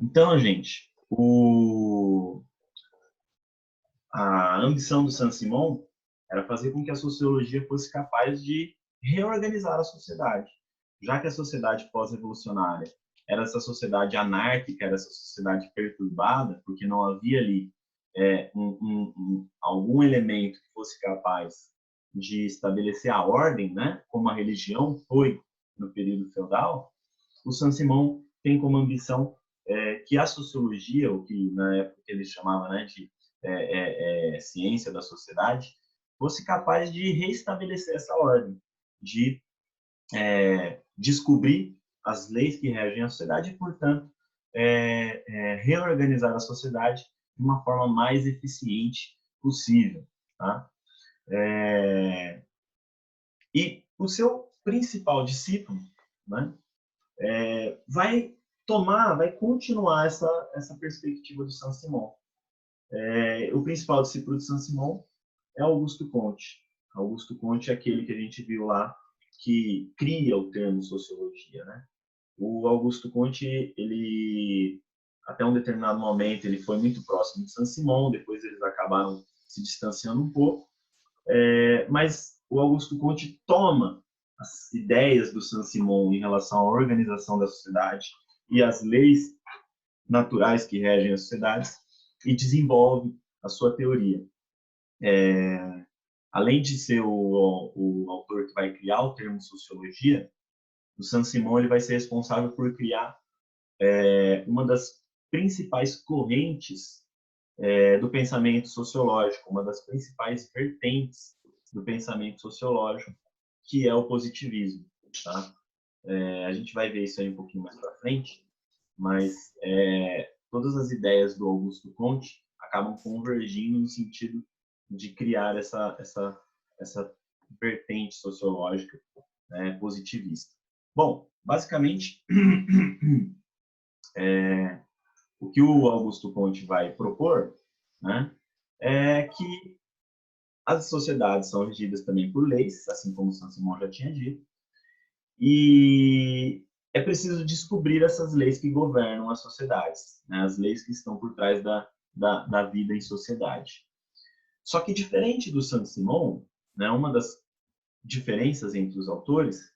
Então, gente, a ambição do Saint-Simon era fazer com que a sociologia fosse capaz de reorganizar a sociedade. Já que a sociedade pós-revolucionária era essa sociedade anárquica, era essa sociedade perturbada, porque não havia ali algum elemento que fosse capaz de estabelecer a ordem, né, como a religião foi no período feudal, o Saint-Simon tem como ambição que a sociologia, o que na época ele chamava, né, de ciência da sociedade, fosse capaz de reestabelecer essa ordem, de descobrir as leis que regem a sociedade e, portanto, reorganizar a sociedade de uma forma mais eficiente possível. Tá? E o seu principal discípulo, né, vai continuar essa perspectiva do Saint-Simon. O principal discípulo de Saint-Simon é Augusto Comte. Augusto Comte é aquele que a gente viu lá que cria o termo sociologia, né? O Augusto Comte, ele até um determinado momento ele foi muito próximo de Saint-Simon, depois eles acabaram se distanciando um pouco, mas o Augusto Comte toma as ideias do Saint-Simon em relação à organização da sociedade e as leis naturais que regem as sociedades e desenvolve a sua teoria. Além de ser o autor que vai criar o termo sociologia, o Saint-Simon ele vai ser responsável por criar uma das principais correntes do pensamento sociológico, uma das principais vertentes do pensamento sociológico, que é o positivismo. Tá? A gente vai ver isso aí um pouquinho mais para frente, mas todas as ideias do Augusto Comte acabam convergindo no sentido de criar essa vertente sociológica positivista. Bom, basicamente, o que o Augusto Comte vai propor, né, é que as sociedades são regidas também por leis, assim como o Saint-Simon já tinha dito, e é preciso descobrir essas leis que governam as sociedades, né, as leis que estão por trás da vida em sociedade. Só que, diferente do Saint-Simon, né, uma das diferenças entre os autores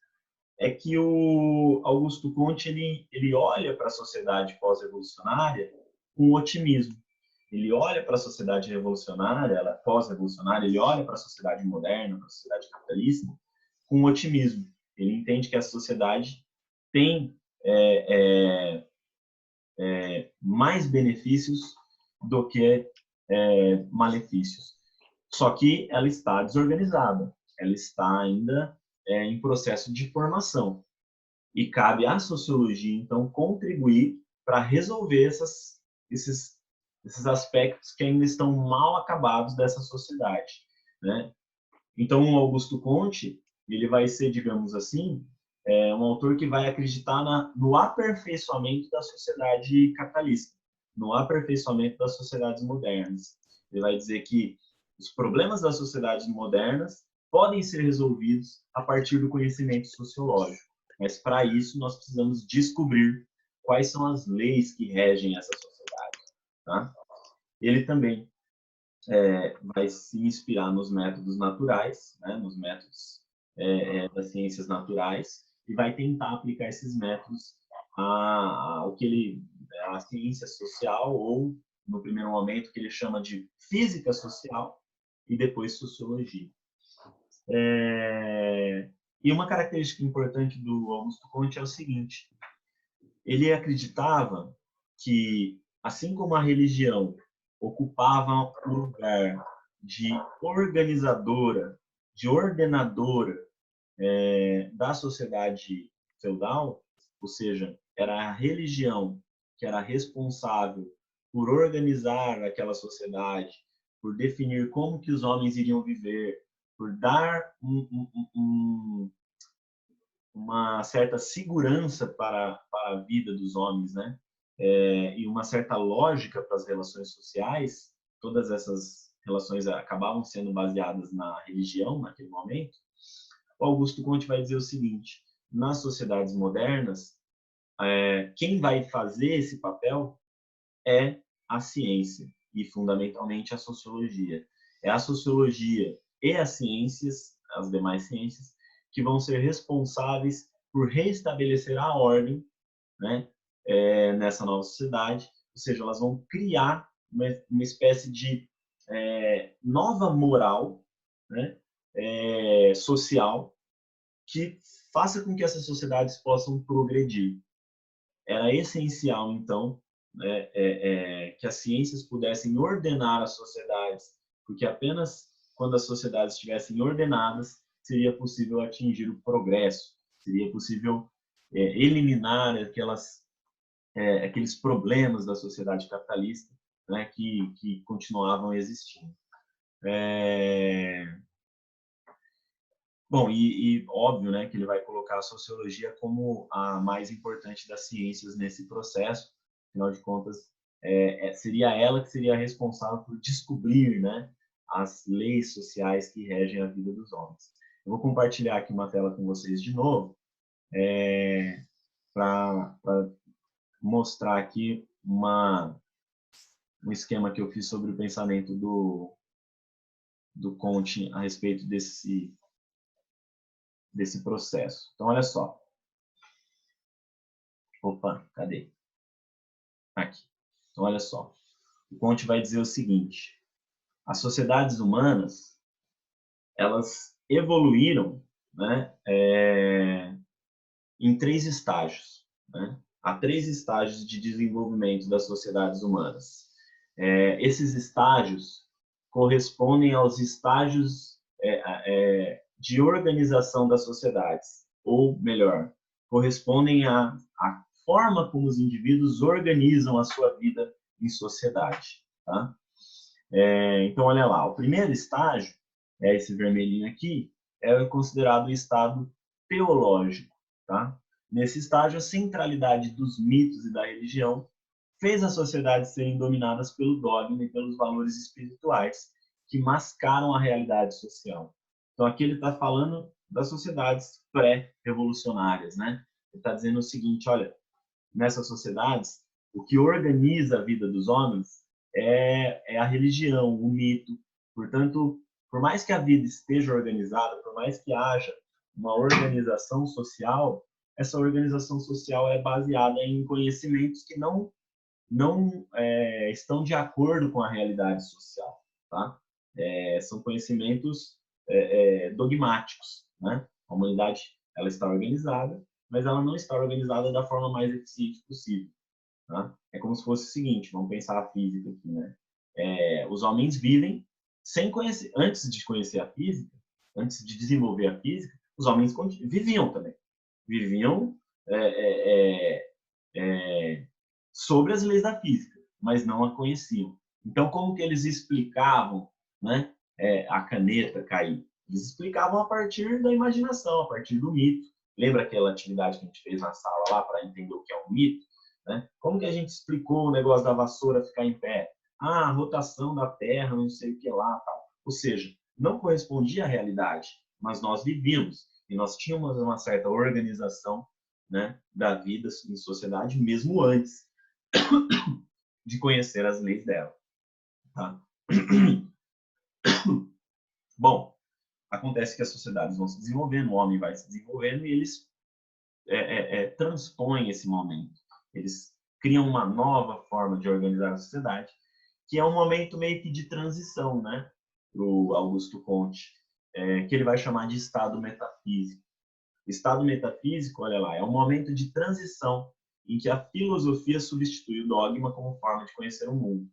é que o Augusto Comte ele olha para a sociedade pós-revolucionária com otimismo. Ele olha para a sociedade revolucionária, pós-revolucionária, ele olha para a sociedade moderna, para a sociedade capitalista, com otimismo. Ele entende que a sociedade tem mais benefícios do que malefícios. Só que ela está desorganizada, ela está ainda em processo de formação. E cabe à sociologia, então, contribuir para resolver esses aspectos que ainda estão mal acabados dessa sociedade. Né? Então, o Augusto Comte, ele vai ser, digamos assim, um autor que vai acreditar no aperfeiçoamento da sociedade capitalista, no aperfeiçoamento das sociedades modernas. Ele vai dizer que os problemas das sociedades modernas podem ser resolvidos a partir do conhecimento sociológico, mas para isso nós precisamos descobrir quais são as leis que regem essa sociedade. Tá? Ele também vai se inspirar nos métodos naturais, né, nos métodos das ciências naturais, e vai tentar aplicar esses métodos ao que a ciência social, ou, no primeiro momento, que ele chama de física social, e depois sociologia. E uma característica importante do Augusto Comte é o seguinte: ele acreditava que, assim como a religião ocupava o lugar de organizadora, de ordenadora da sociedade feudal, ou seja, era a religião que era responsável por organizar aquela sociedade, por definir como que os homens iriam viver, por dar uma certa segurança para a vida dos homens, né? E uma certa lógica para as relações sociais. Todas essas relações acabavam sendo baseadas na religião naquele momento. O Augusto Comte vai dizer o seguinte: nas sociedades modernas, quem vai fazer esse papel é a ciência e, fundamentalmente, a sociologia. É a sociologia e as ciências, as demais ciências, que vão ser responsáveis por reestabelecer a ordem, né, nessa nova sociedade, ou seja, elas vão criar uma espécie de nova moral, né, social, que faça com que essas sociedades possam progredir. Era essencial, então, que as ciências pudessem ordenar as sociedades, porque apenas quando as sociedades estivessem ordenadas seria possível atingir o progresso, seria possível eliminar aqueles problemas da sociedade capitalista, né, que continuavam existindo. Bom, e óbvio, né, que ele vai colocar a sociologia como a mais importante das ciências nesse processo. Afinal de contas, seria ela que seria responsável por descobrir, né, as leis sociais que regem a vida dos homens. Eu vou compartilhar aqui uma tela com vocês de novo, para mostrar aqui um esquema que eu fiz sobre o pensamento do Comte a respeito desse processo. Então, olha só. Opa, cadê? Aqui. Então, olha só. O Comte vai dizer o seguinte: as sociedades humanas, elas evoluíram, né, em 3 estágios. Né? Há 3 estágios de desenvolvimento das sociedades humanas. Esses estágios correspondem aos estágios de organização das sociedades, ou melhor, correspondem à forma como os indivíduos organizam a sua vida em sociedade. Tá? Então, olha lá, o primeiro estágio, esse vermelhinho aqui, é considerado o estado teológico. Tá? Nesse estágio, a centralidade dos mitos e da religião fez as sociedades serem dominadas pelo dogma e pelos valores espirituais que mascaram a realidade social. Então, aqui ele está falando das sociedades pré-revolucionárias, né? Ele está dizendo o seguinte, olha, nessas sociedades, o que organiza a vida dos homens é a religião, o mito. Portanto, por mais que a vida esteja organizada, por mais que haja uma organização social, essa organização social é baseada em conhecimentos que não estão de acordo com a realidade social. Tá? São conhecimentos dogmáticos. Né? A humanidade ela está organizada, mas ela não está organizada da forma mais eficiente possível. Tá? É como se fosse o seguinte, vamos pensar a física aqui. Né? Os homens vivem sem conhecer, antes de conhecer a física, antes de desenvolver a física, os homens viviam também. Viviam sobre as leis da física, mas não a conheciam. Então, como que eles explicavam, né, a caneta cair? Eles explicavam a partir da imaginação, a partir do mito. Lembra aquela atividade que a gente fez na sala lá para entender o que é um mito? Né? Como que a gente explicou o negócio da vassoura ficar em pé? A rotação da Terra, não sei o que lá, tal. Ou seja, não correspondia à realidade, mas nós vivíamos e nós tínhamos uma certa organização, né, da vida em sociedade mesmo antes de conhecer as leis dela. Tá? Bom, acontece que as sociedades vão se desenvolvendo, o homem vai se desenvolvendo e eles transpõem esse momento. Eles criam uma nova forma de organizar a sociedade, que é um momento meio que de transição, né, para o Augusto Comte, que ele vai chamar de estado metafísico. Estado metafísico, olha lá, é um momento de transição em que a filosofia substitui o dogma como forma de conhecer o mundo,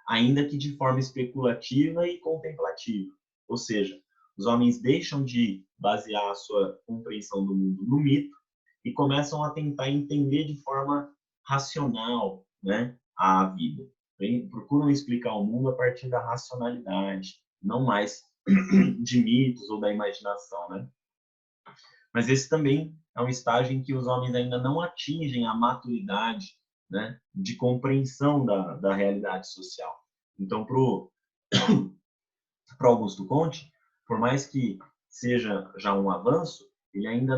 ainda que de forma especulativa e contemplativa. Ou seja, os homens deixam de basear a sua compreensão do mundo no mito e começam a tentar entender de forma racional, né, a vida. Procuram explicar o mundo a partir da racionalidade, não mais de mitos ou da imaginação, né? Mas esse também é um estágio em que os homens ainda não atingem a maturidade, né, de compreensão da realidade social. Então, para o Augusto Comte, por mais que seja já um avanço, ele ainda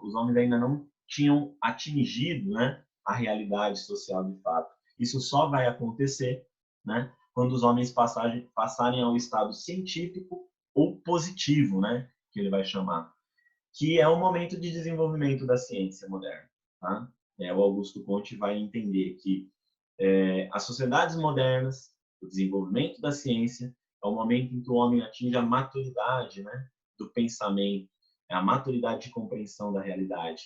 os homens ainda não tinham atingido, né, a realidade social de fato. Isso só vai acontecer, né, quando os homens passarem ao estado científico ou positivo, né, que ele vai chamar, que é o momento de desenvolvimento da ciência moderna. Tá? O Augusto Comte vai entender que as sociedades modernas, o desenvolvimento da ciência, é o momento em que o homem atinge a maturidade, né, do pensamento, a maturidade de compreensão da realidade.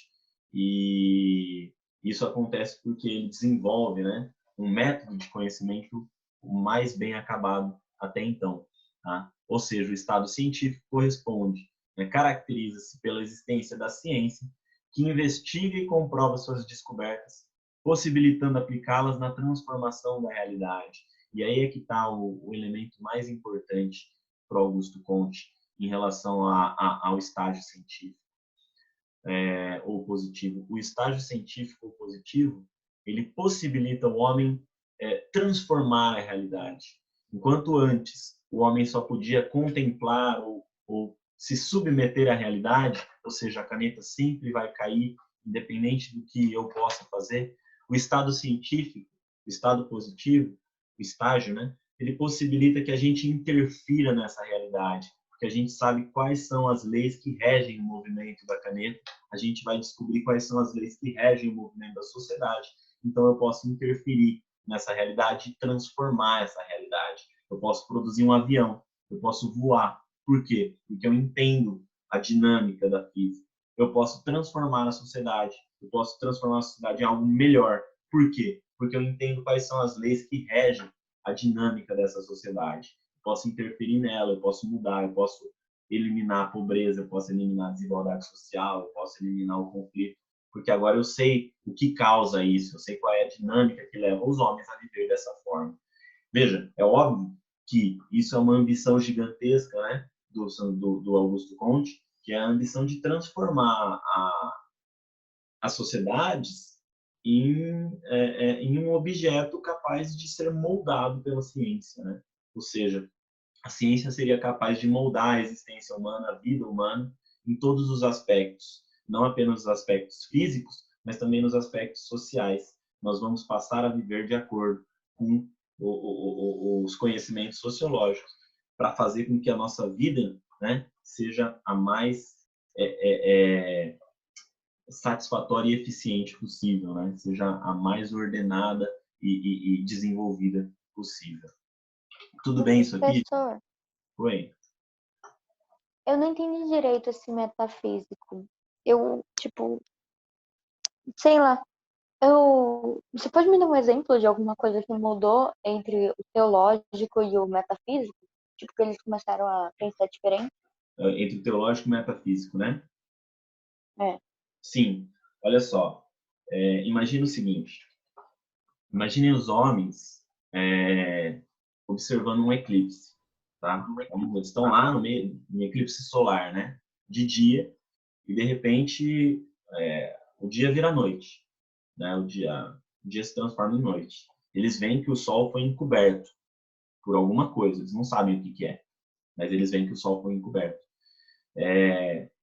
E isso acontece porque ele desenvolve, né, um método de conhecimento mais bem acabado até então. Tá? Ou seja, o estado científico corresponde, né, caracteriza-se pela existência da ciência, que investiga e comprova suas descobertas, possibilitando aplicá-las na transformação da realidade. E aí é que está o elemento mais importante para Augusto Comte em relação ao estágio científico ou positivo. O estágio científico ou positivo, ele possibilita o homem transformar a realidade. Enquanto antes o homem só podia contemplar ou se submeter à realidade, ou seja, a caneta sempre vai cair, independente do que eu possa fazer, o estado científico, o estado positivo, o estágio, né, ele possibilita que a gente interfira nessa realidade, porque a gente sabe quais são as leis que regem o movimento da caneta, a gente vai descobrir quais são as leis que regem o movimento da sociedade, então eu posso interferir nessa realidade e transformar essa realidade. Eu posso produzir um avião, eu posso voar. Por quê? Porque eu entendo a dinâmica da física. Eu posso transformar a sociedade, eu posso transformar a sociedade em algo melhor. Por quê? Porque eu entendo quais são as leis que regem a dinâmica dessa sociedade. Eu posso interferir nela, eu posso mudar, eu posso eliminar a pobreza, eu posso eliminar a desigualdade social, eu posso eliminar o conflito, porque agora eu sei o que causa isso, eu sei qual é a dinâmica que leva os homens a viver dessa forma. Veja, é óbvio que isso é uma ambição gigantesca, né, do Augusto Comte, que é a ambição de transformar as sociedades em um objeto capaz de ser moldado pela ciência, né? Ou seja, a ciência seria capaz de moldar a existência humana, a vida humana, em todos os aspectos, não apenas os aspectos físicos, mas também nos aspectos sociais. Nós vamos passar a viver de acordo com os conhecimentos sociológicos, para fazer com que a nossa vida, né, seja a mais satisfatória e eficiente possível, né? Seja a mais ordenada e desenvolvida possível. Tudo bem isso aqui? Professor, Oi. eu não entendi direito esse metafísico. Eu, tipo, sei lá, você pode me dar um exemplo de alguma coisa que mudou entre o teológico e o metafísico? Tipo, que eles começaram a pensar diferente? Entre o teológico e o metafísico, né? É. Sim. Olha só. Imagina o seguinte. Imaginem os homens observando um eclipse, tá? Eles estão lá no meio, um eclipse solar, né? De dia, e de repente o dia vira noite, né? O dia se transforma em noite. Eles veem que o sol foi encoberto por alguma coisa, eles não sabem o que é, mas eles veem que o sol foi encoberto.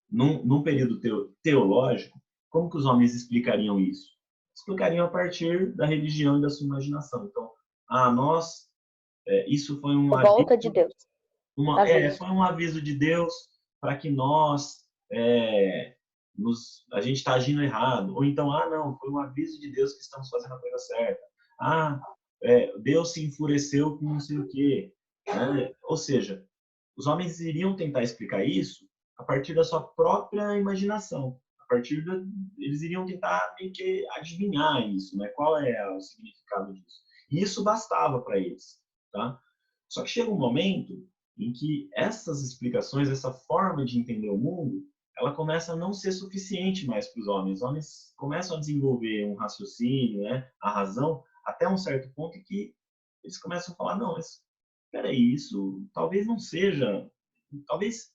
Num período teológico, como que os homens explicariam isso? Explicariam a partir da religião e da sua imaginação. Então, nós, isso foi um A aviso, volta de Deus. Aviso. foi um aviso de Deus para que nós, a gente está agindo errado. Ou então, não, foi um aviso de Deus que estamos fazendo a coisa certa. Deus se enfureceu com não sei o quê. Né? Ou seja, os homens iriam tentar explicar isso a partir da sua própria imaginação. Eles iriam tentar meio que adivinhar isso, né? Qual é o significado disso? E isso bastava para eles, tá? Só que chega um momento em que essas explicações, essa forma de entender o mundo, ela começa a não ser suficiente mais para os homens. Os homens começam a desenvolver um raciocínio, né? A razão, até um certo ponto em que eles começam a falar, não, mas peraí, isso talvez não seja, talvez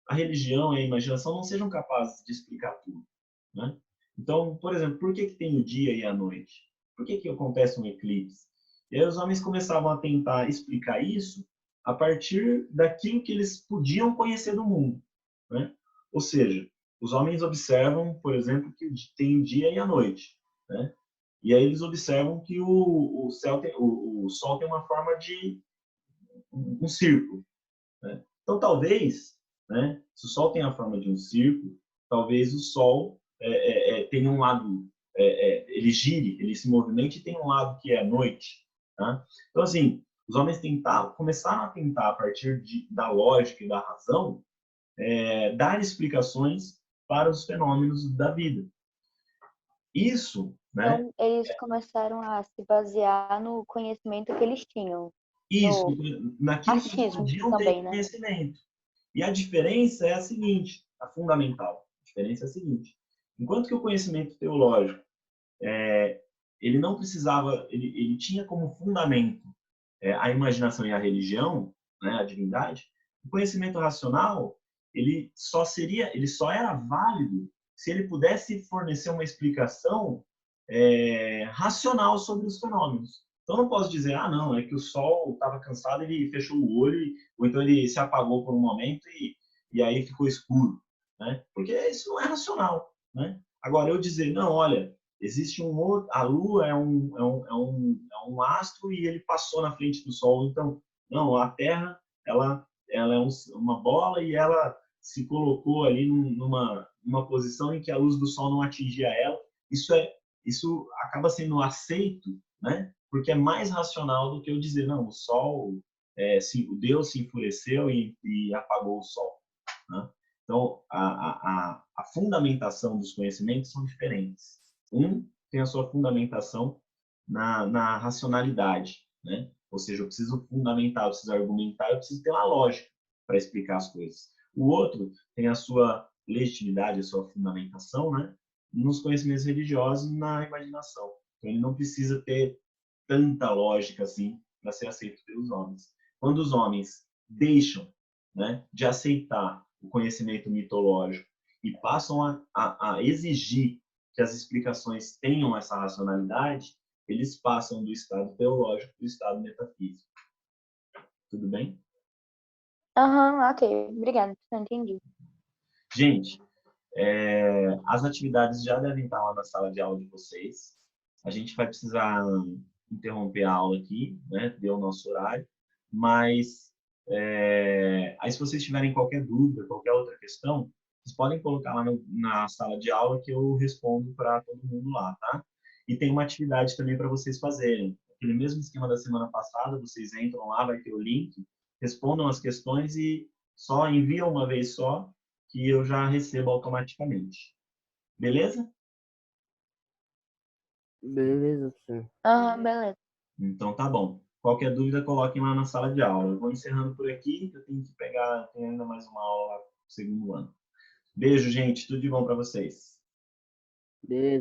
a religião e a imaginação não sejam capazes de explicar tudo, né? Então, por exemplo, por que tem o dia e a noite? Por que acontece um eclipse? E aí os homens começavam a tentar explicar isso a partir daquilo que eles podiam conhecer do mundo, né? Ou seja, os homens observam, por exemplo, que tem o dia e a noite, né? E aí eles observam que o Sol tem uma forma de um círculo, né? Então, talvez, né, se o Sol tem a forma de um círculo, talvez o Sol tenha um lado, ele gire, ele se movimente e tem um lado que é a noite. Tá? Então, assim, os homens começaram a tentar, a partir da lógica e da razão, dar explicações para os fenômenos da vida. Isso, né? Então, eles começaram a se basear no conhecimento que eles tinham. Isso, No naquilo que eles achismo podiam ter também, né? conhecimento. E a diferença é a seguinte, a fundamental. A diferença é a seguinte. Enquanto que o conhecimento teológico, ele não precisava, ele tinha como fundamento a imaginação e a religião, né, a divindade, o conhecimento racional, ele só era válido se ele pudesse fornecer uma explicação racional sobre os fenômenos. Então, eu não posso dizer, não, é que o Sol estava cansado, ele fechou o olho, ou então ele se apagou por um momento e aí ficou escuro, né? Porque isso não é racional, né? Agora, eu dizer, não, olha, existe um outro, a Lua é um astro e ele passou na frente do Sol. Então, não, a Terra, ela é uma bola e ela se colocou ali numa posição em que a luz do Sol não atingia ela. Isso acaba sendo aceito, né? Porque é mais racional do que eu dizer, não, o Sol, o Deus se enfureceu e apagou o Sol. Né? Então, a fundamentação dos conhecimentos são diferentes. Um tem a sua fundamentação na racionalidade, né? Ou seja, eu preciso fundamentar, eu preciso argumentar, eu preciso ter uma lógica para explicar as coisas. O outro tem a sua legitimidade, a sua fundamentação, né? Nos conhecimentos religiosos e na imaginação. Então, ele não precisa ter tanta lógica assim para ser aceito pelos homens. Quando os homens deixam, né, de aceitar o conhecimento mitológico e passam a exigir que as explicações tenham essa racionalidade, eles passam do estado teológico para o estado metafísico. Tudo bem? Aham, ok. Obrigada, entendi. Gente, as atividades já devem estar lá na sala de aula de vocês. A gente vai precisar interromper a aula aqui, né? Deu o nosso horário. Mas, aí se vocês tiverem qualquer dúvida, qualquer outra questão, vocês podem colocar lá na sala de aula que eu respondo para todo mundo lá, tá? E tem uma atividade também para vocês fazerem. Aquele mesmo esquema da semana passada, vocês entram lá, vai ter o link, respondam as questões e só enviam uma vez só, que eu já recebo automaticamente. Beleza? Beleza, professor. Aham, beleza. Então tá bom. Qualquer dúvida, coloquem lá na sala de aula. Eu vou encerrando por aqui, eu tenho que pegar, tem ainda mais uma aula lá pro segundo ano. Beijo, gente. Tudo de bom para vocês. Beleza.